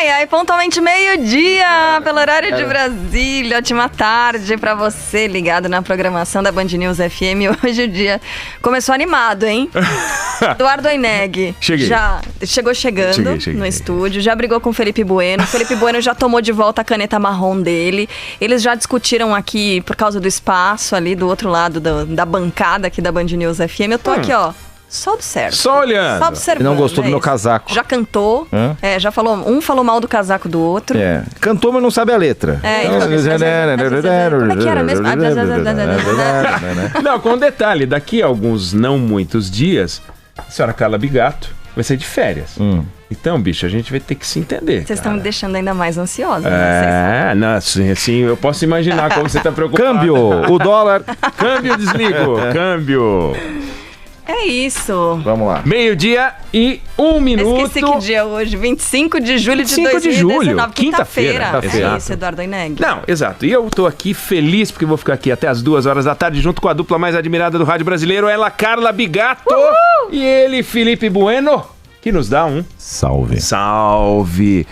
Ai, pontualmente meio-dia, pelo horário de Brasília. Ótima tarde pra você, ligado na programação da Band News FM. Hoje o dia começou animado, hein? Eduardo Oineg já chegou chegando no estúdio, já brigou com o Felipe Bueno. O Felipe Bueno já tomou de volta a caneta marrom dele. Eles já discutiram aqui por causa do espaço ali do outro lado da bancada aqui da Band News FM. Eu tô aqui, ó. Só observa. Só olhando. Só observando. E não gostou do meu casaco. Já cantou. Já falou. Um falou mal do casaco do outro. Cantou, mas não sabe a letra. Como é que era mesmo? Não, com um detalhe. Daqui a alguns não muitos dias, a senhora Carla Bigato vai sair de férias. Então, bicho, a gente vai ter que se entender. Vocês estão me deixando ainda mais ansiosa. Não, assim, eu posso imaginar como você está preocupado. Câmbio, o dólar. Câmbio, desligo. Câmbio. É isso. Vamos lá. 12:01. Esqueci que dia é hoje, 25 de julho de 2019, quinta-feira. É isso, Eduardo Oineg. Não, exato. E eu tô aqui feliz porque vou ficar aqui até as 2 horas da tarde junto com a dupla mais admirada do rádio brasileiro, ela Carla Bigato e ele Felipe Bueno, que nos dá um salve. Salve.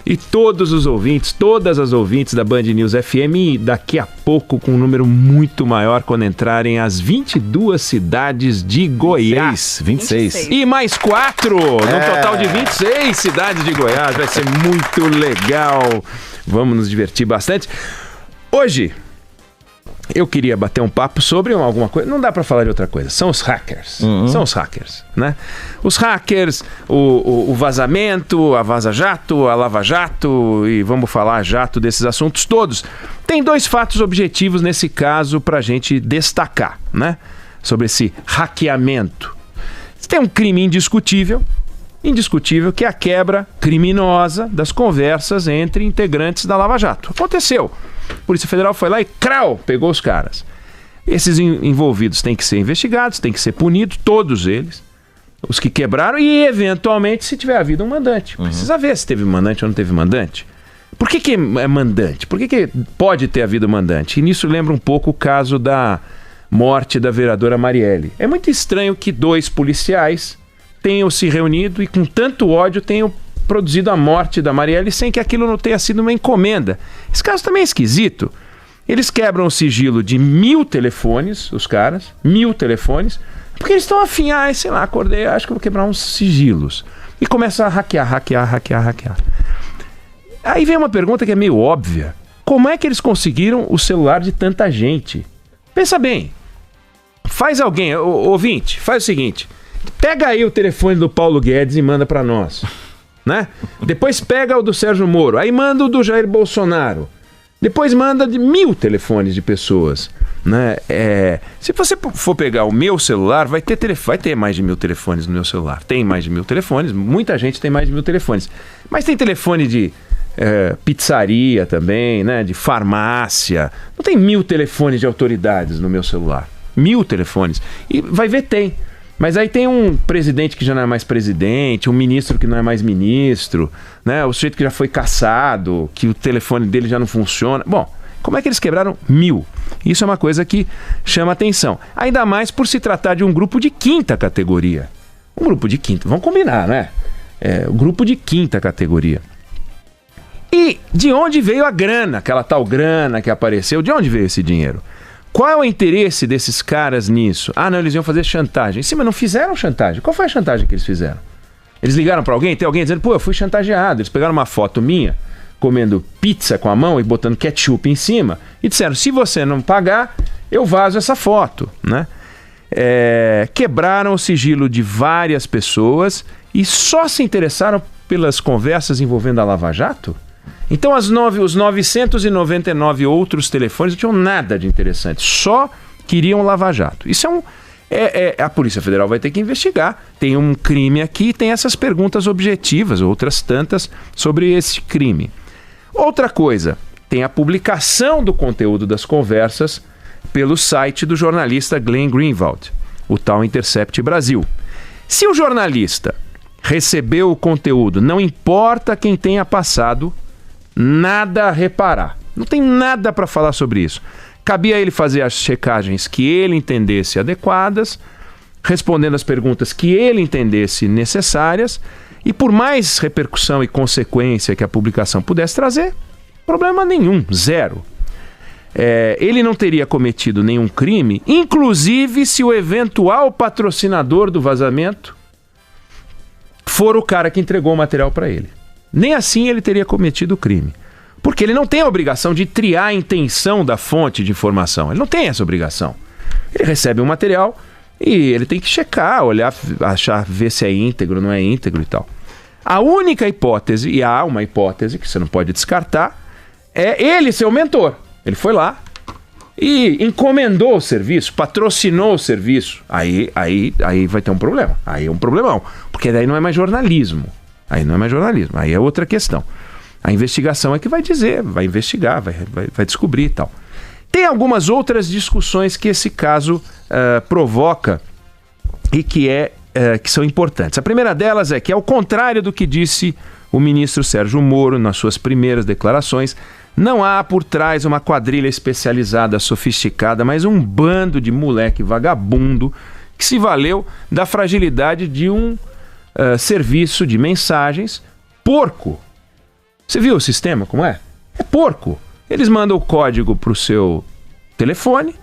E todos os ouvintes, todas as ouvintes da Band News FM, daqui a pouco com um número muito maior quando entrarem as 22 cidades de Goiás. 26. E mais 4, no total de 26 cidades de Goiás. Vai ser muito legal. Vamos nos divertir bastante. Hoje, eu queria bater um papo sobre alguma coisa. Não dá pra falar de outra coisa. São os hackers. São os hackers, né? Os hackers, o vazamento, a vaza-jato, a lava-jato, e vamos falar jato desses assuntos todos. Tem 2 fatos objetivos nesse caso pra gente destacar, né? Sobre esse hackeamento. Tem um crime indiscutível, que é a quebra criminosa das conversas entre integrantes da Lava Jato. Aconteceu. A Polícia Federal foi lá e pegou os caras. Esses envolvidos têm que ser investigados, têm que ser punidos, todos eles. Os que quebraram e, eventualmente, se tiver havido um mandante. Precisa ver se teve mandante ou não teve mandante. Por que é mandante? Por que pode ter havido mandante? E nisso lembra um pouco o caso da morte da vereadora Marielle. É muito estranho que 2 policiais tenham se reunido e com tanto ódio tenham produzido a morte da Marielle sem que aquilo não tenha sido uma encomenda. Esse caso também é esquisito. Eles quebram o sigilo de 1000 telefones, os caras, 1000 telefones, porque eles estão afim, sei lá, acordei, acho que eu vou quebrar uns sigilos. E começam a hackear. Aí vem uma pergunta que é meio óbvia. Como é que eles conseguiram o celular de tanta gente? Pensa bem. Faz alguém, ouvinte, faz o seguinte. Pega aí o telefone do Paulo Guedes e manda para nós. Né? Depois pega o do Sérgio Moro, aí manda o do Jair Bolsonaro, depois manda de 1000 telefones de pessoas, né? Se você for pegar o meu celular, vai ter mais de 1000 telefones no meu celular. Tem mais de 1000 telefones, muita gente tem mais de 1000 telefones. Mas tem telefone de pizzaria também, né? De farmácia. Não tem 1000 telefones de autoridades no meu celular. 1000 telefones. E vai ver, tem. Mas aí tem um presidente que já não é mais presidente, um ministro que não é mais ministro, né? O sujeito que já foi cassado, que o telefone dele já não funciona. Bom, como é que eles quebraram 1000? Isso é uma coisa que chama atenção. Ainda mais por se tratar de um grupo de 5ª categoria. Um grupo de 5ª, vamos combinar, né? Um grupo de 5ª categoria. E de onde veio a grana, aquela tal grana que apareceu? De onde veio esse dinheiro? Qual é o interesse desses caras nisso? Não, eles iam fazer chantagem. Sim, mas não fizeram chantagem. Qual foi a chantagem que eles fizeram? Eles ligaram pra alguém? Tem alguém dizendo, eu fui chantageado. Eles pegaram uma foto minha, comendo pizza com a mão e botando ketchup em cima, e disseram, se você não pagar, eu vazo essa foto, né? Quebraram o sigilo de várias pessoas e só se interessaram pelas conversas envolvendo a Lava Jato? Então os 999 outros telefones não tinham nada de interessante, só queriam Lava Jato. Isso a Polícia Federal vai ter que investigar. Tem um crime aqui, tem essas perguntas objetivas, outras tantas, sobre esse crime. Outra coisa, tem a publicação do conteúdo das conversas pelo site do jornalista Glenn Greenwald, o tal Intercept Brasil. Se o jornalista recebeu o conteúdo, não importa quem tenha passado, nada a reparar. Não tem nada para falar sobre isso. Cabia a ele fazer as checagens que ele entendesse adequadas, respondendo as perguntas que ele entendesse necessárias, E por mais repercussão e consequência que a publicação pudesse trazer, problema nenhum, zero. Ele não teria cometido nenhum crime, inclusive se o eventual patrocinador do vazamento for o cara que entregou o material para ele. Nem assim ele teria cometido o crime. Porque ele não tem a obrigação de triar a intenção da fonte de informação. Ele não tem essa obrigação. Ele recebe um material e ele tem que checar, olhar, achar, ver se é íntegro, não é íntegro e tal. A única hipótese, e há uma hipótese que você não pode descartar, é ele ser o mentor. Ele foi lá e encomendou o serviço, patrocinou o serviço. Aí vai ter um problema. Aí é um problemão. Porque daí não é mais jornalismo. Aí não é mais jornalismo. Aí é outra questão. A investigação é que vai dizer, vai investigar, vai descobrir e tal. Tem algumas outras discussões que esse caso provoca e que são importantes. A primeira delas é que, ao contrário do que disse o ministro Sérgio Moro nas suas primeiras declarações, não há por trás uma quadrilha especializada, sofisticada, mas um bando de moleque vagabundo que se valeu da fragilidade de um serviço de mensagens porco. Você viu o sistema como é? É porco. Eles mandam o código para o seu telefone.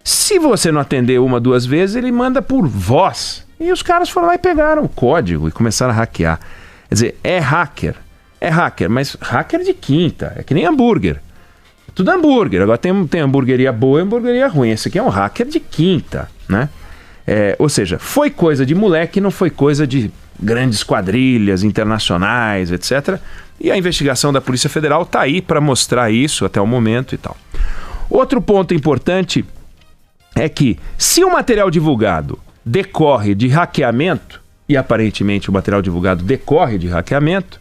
Se você não atender uma, duas vezes, ele manda por voz. E os caras foram lá e pegaram o código e começaram a hackear. Quer dizer, é hacker, mas hacker de quinta. É que nem hambúrguer. É tudo hambúrguer. Agora tem hamburgueria boa e hamburgueria ruim. Esse aqui é um hacker de quinta, né? Ou seja, foi coisa de moleque, não foi coisa de grandes quadrilhas internacionais, etc. E a investigação da Polícia Federal está aí para mostrar isso até o momento e tal. Outro ponto importante é que, se o material divulgado decorre de hackeamento, e aparentemente o material divulgado decorre de hackeamento,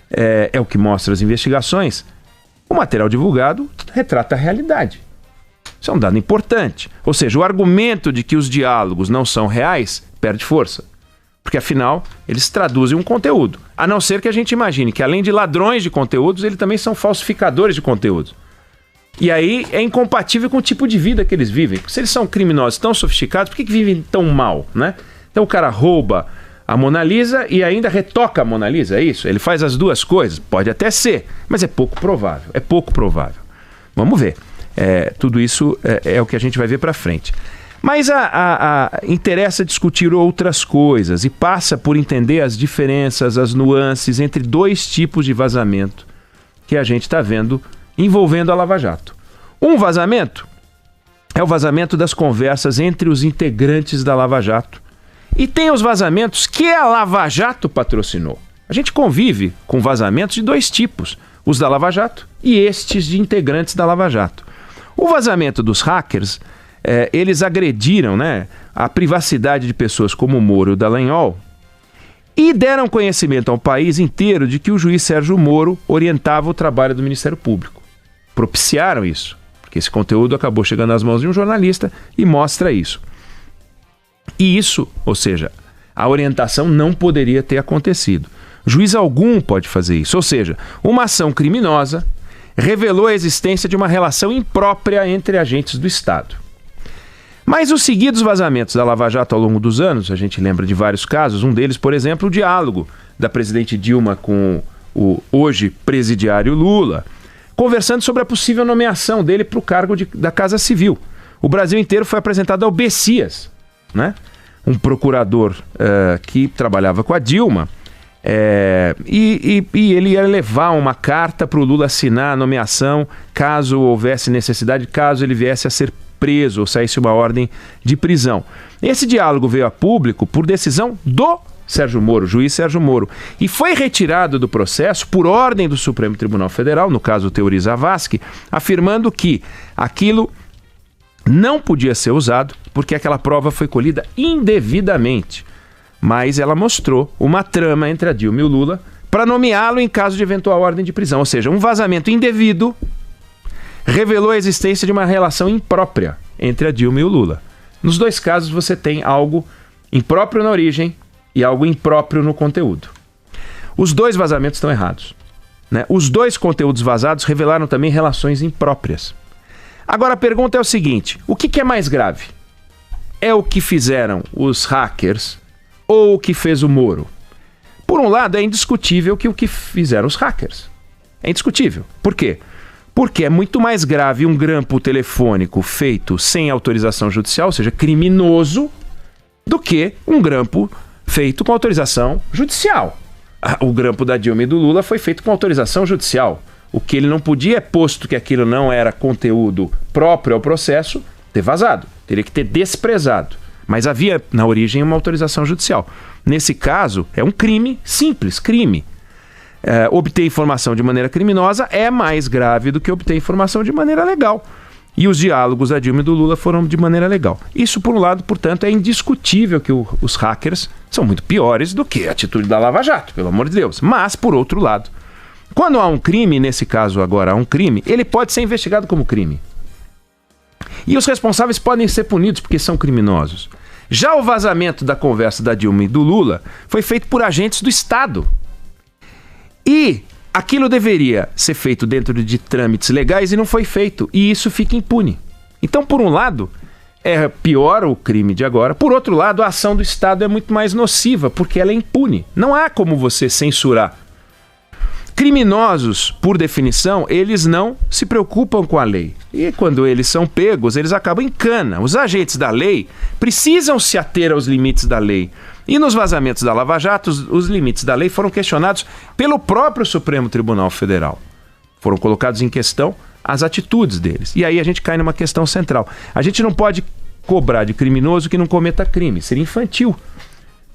é o que mostra as investigações, o material divulgado retrata a realidade. Isso é um dado importante. Ou seja, o argumento de que os diálogos não são reais perde força. Porque, afinal, eles traduzem um conteúdo. A não ser que a gente imagine que, além de ladrões de conteúdos, eles também são falsificadores de conteúdos. E aí é incompatível com o tipo de vida que eles vivem. Se eles são criminosos tão sofisticados, por que vivem tão mal, né? Então o cara rouba a Mona Lisa e ainda retoca a Mona Lisa, é isso? Ele faz as duas coisas? Pode até ser, mas é pouco provável. É pouco provável. Vamos ver. Tudo isso é o que a gente vai ver para frente. Mas interessa discutir outras coisas e passa por entender as diferenças, as nuances entre dois tipos de vazamento que a gente está vendo envolvendo a Lava Jato. Um vazamento é o vazamento das conversas entre os integrantes da Lava Jato. E tem os vazamentos que a Lava Jato patrocinou. A gente convive com vazamentos de dois tipos, os da Lava Jato e estes de integrantes da Lava Jato. O vazamento dos hackers, eles agrediram, né, a privacidade de pessoas como o Moro e o Dallagnol e deram conhecimento ao país inteiro de que o juiz Sérgio Moro orientava o trabalho do Ministério Público. Propiciaram isso, porque esse conteúdo acabou chegando às mãos de um jornalista e mostra isso. E isso, ou seja, a orientação não poderia ter acontecido. Juiz algum pode fazer isso, ou seja, uma ação criminosa revelou a existência de uma relação imprópria entre agentes do Estado. Mas os seguidos vazamentos da Lava Jato ao longo dos anos, a gente lembra de vários casos, um deles, por exemplo, o diálogo da presidente Dilma com o hoje presidiário Lula, conversando sobre a possível nomeação dele para o cargo da Casa Civil. O Brasil inteiro foi apresentado ao Bessias, né? Um procurador que trabalhava com a Dilma, e ele ia levar uma carta para o Lula assinar a nomeação, caso houvesse necessidade, caso ele viesse a ser preso ou saísse uma ordem de prisão. Esse diálogo veio a público por decisão do Sérgio Moro, juiz Sérgio Moro, e foi retirado do processo por ordem do Supremo Tribunal Federal, no caso o Teori Zavascki, afirmando que aquilo não podia ser usado porque aquela prova foi colhida indevidamente. Mas ela mostrou uma trama entre a Dilma e o Lula para nomeá-lo em caso de eventual ordem de prisão. Ou seja, um vazamento indevido revelou a existência de uma relação imprópria entre a Dilma e o Lula. Nos dois casos você tem algo impróprio na origem e algo impróprio no conteúdo. Os dois vazamentos estão errados, né? Os dois conteúdos vazados revelaram também relações impróprias. Agora a pergunta é o seguinte: o que é mais grave? É o que fizeram os hackers ou o que fez o Moro? Por um lado, é indiscutível que o que fizeram os hackers. É indiscutível. Por quê? Porque é muito mais grave um grampo telefônico feito sem autorização judicial, ou seja, criminoso, do que um grampo feito com autorização judicial. O grampo da Dilma e do Lula foi feito com autorização judicial. O que ele não podia, posto que aquilo não era conteúdo próprio ao processo, ter vazado. Teria que ter desprezado. Mas havia, na origem, uma autorização judicial. Nesse caso, é um crime simples, crime. Obter informação de maneira criminosa é mais grave do que obter informação de maneira legal. E os diálogos da Dilma e do Lula foram de maneira legal. Isso, por um lado, portanto, é indiscutível que os hackers são muito piores do que a atitude da Lava Jato, pelo amor de Deus. Mas, por outro lado, quando há um crime, nesse caso agora há um crime, ele pode ser investigado como crime. E os responsáveis podem ser punidos porque são criminosos. Já o vazamento da conversa da Dilma e do Lula foi feito por agentes do Estado. E aquilo deveria ser feito dentro de trâmites legais e não foi feito. E isso fica impune. Então, por um lado, é pior o crime de agora. Por outro lado, a ação do Estado é muito mais nociva, porque ela é impune. Não há como você censurar. Criminosos, por definição, eles não se preocupam com a lei. E quando eles são pegos, eles acabam em cana. Os agentes da lei precisam se ater aos limites da lei. E nos vazamentos da Lava Jato, os limites da lei foram questionados pelo próprio Supremo Tribunal Federal. Foram colocados em questão as atitudes deles. E aí a gente cai numa questão central. A gente não pode cobrar de criminoso que não cometa crime. Seria infantil.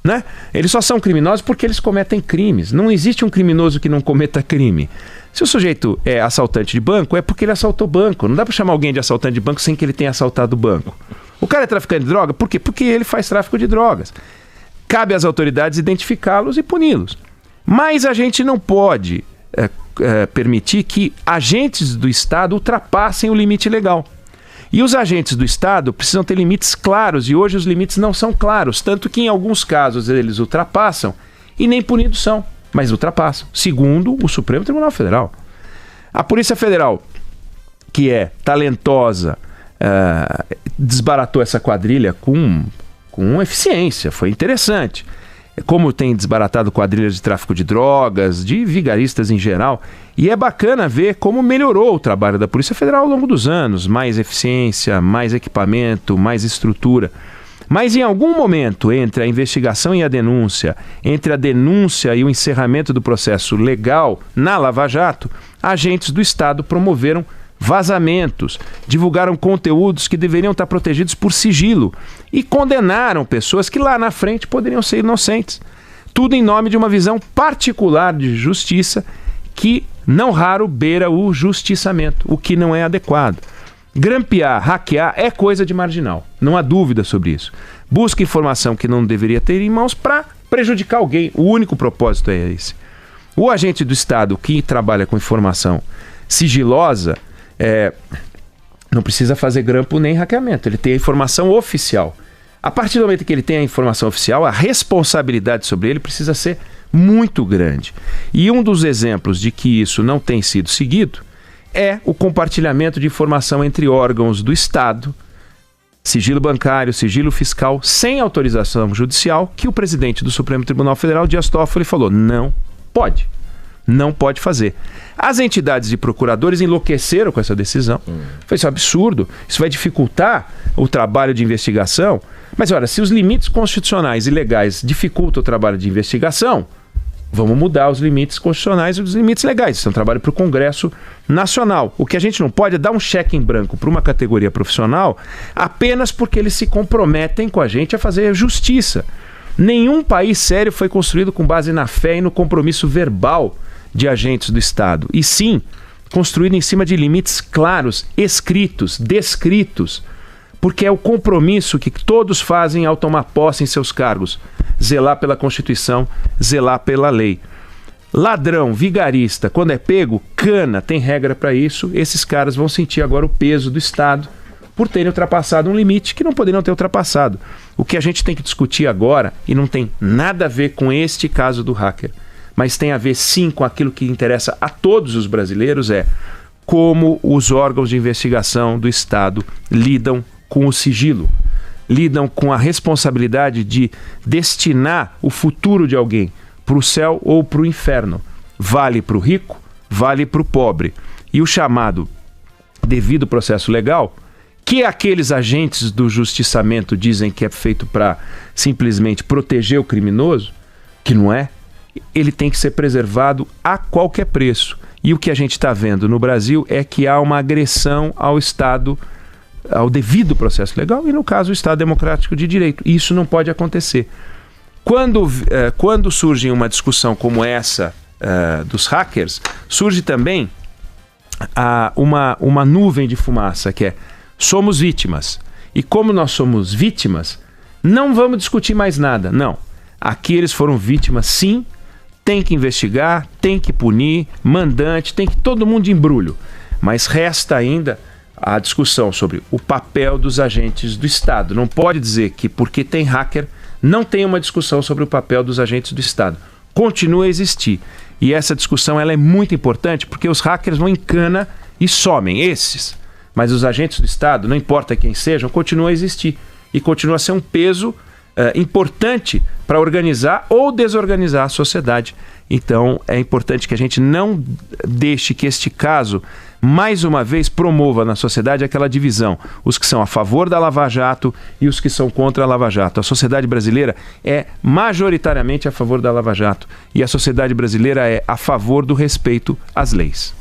Né? Eles só são criminosos porque eles cometem crimes. Não existe um criminoso que não cometa crime. Se o sujeito é assaltante de banco, é porque ele assaltou banco. Não dá para chamar alguém de assaltante de banco sem que ele tenha assaltado o banco. O cara é traficante de droga, por quê? Porque ele faz tráfico de drogas. Cabe às autoridades identificá-los e puni-los. Mas a gente não pode permitir que agentes do Estado ultrapassem o limite legal. E os agentes do Estado precisam ter limites claros, e hoje os limites não são claros, tanto que em alguns casos eles ultrapassam e nem punidos são, mas ultrapassam, segundo o Supremo Tribunal Federal. A Polícia Federal, que é talentosa, desbaratou essa quadrilha com eficiência, foi interessante. Como tem desbaratado quadrilhas de tráfico de drogas, de vigaristas em geral. E é bacana ver como melhorou o trabalho da Polícia Federal ao longo dos anos. Mais eficiência, mais equipamento, mais estrutura. Mas em algum momento, entre a investigação e a denúncia, entre a denúncia e o encerramento do processo legal na Lava Jato, agentes do Estado promoveram vazamentos, divulgaram conteúdos que deveriam estar protegidos por sigilo e condenaram pessoas que lá na frente poderiam ser inocentes. Tudo em nome de uma visão particular de justiça que, não raro, beira o justiçamento, o que não é adequado. Grampear, hackear é coisa de marginal, não há dúvida sobre isso. Busca informação que não deveria ter em mãos para prejudicar alguém, o único propósito é esse. O agente do Estado que trabalha com informação sigilosa não precisa fazer grampo nem hackeamento, ele tem a informação oficial. A partir do momento que ele tem a informação oficial, a responsabilidade sobre ele precisa ser muito grande. E um dos exemplos de que isso não tem sido seguido é o compartilhamento de informação entre órgãos do Estado, sigilo bancário, sigilo fiscal, sem autorização judicial, que o presidente do Supremo Tribunal Federal, Dias Toffoli, falou, não pode. Não pode fazer. As entidades de procuradores enlouqueceram com essa decisão. Foi isso absurdo. Isso vai dificultar o trabalho de investigação. Mas olha, se os limites constitucionais e legais dificultam o trabalho de investigação, vamos mudar os limites constitucionais e os limites legais. Isso é um trabalho para o Congresso Nacional. O que a gente não pode é dar um cheque em branco para uma categoria profissional apenas porque eles se comprometem com a gente a fazer justiça. Nenhum país sério foi construído com base na fé e no compromisso verbal de agentes do Estado, e sim construído em cima de limites claros, escritos, descritos, porque é o compromisso que todos fazem ao tomar posse em seus cargos, zelar pela Constituição, zelar pela lei. Ladrão, vigarista, quando é pego, cana, tem regra para isso, esses caras vão sentir agora o peso do Estado por terem ultrapassado um limite que não poderiam ter ultrapassado. O que a gente tem que discutir agora, e não tem nada a ver com este caso do hacker, mas tem a ver sim com aquilo que interessa a todos os brasileiros, é como os órgãos de investigação do Estado lidam com o sigilo, lidam com a responsabilidade de destinar o futuro de alguém para o céu ou para o inferno. Vale para o rico, vale para o pobre. E o chamado devido processo legal, que aqueles agentes do justiçamento dizem que é feito para simplesmente proteger o criminoso, que não é, ele tem que ser preservado a qualquer preço. E o que a gente está vendo no Brasil é que há uma agressão ao Estado, ao devido processo legal, e no caso o Estado Democrático de Direito. Isso não pode acontecer. Quando surge uma discussão como essa dos hackers, surge também uma nuvem de fumaça, que é: somos vítimas. E como nós somos vítimas, não vamos discutir mais nada. Não. Aqui eles foram vítimas, sim. Tem que investigar, tem que punir, mandante, tem que todo mundo de embrulho. Mas resta ainda a discussão sobre o papel dos agentes do Estado. Não pode dizer que porque tem hacker, não tem uma discussão sobre o papel dos agentes do Estado. Continua a existir. E essa discussão ela é muito importante porque os hackers vão em cana e somem, esses. Mas os agentes do Estado, não importa quem sejam, continuam a existir. E continua a ser um peso importante para organizar ou desorganizar a sociedade. Então é importante que a gente não deixe que este caso, mais uma vez, promova na sociedade aquela divisão. Os que são a favor da Lava Jato e os que são contra a Lava Jato. A sociedade brasileira é majoritariamente a favor da Lava Jato. E a sociedade brasileira é a favor do respeito às leis.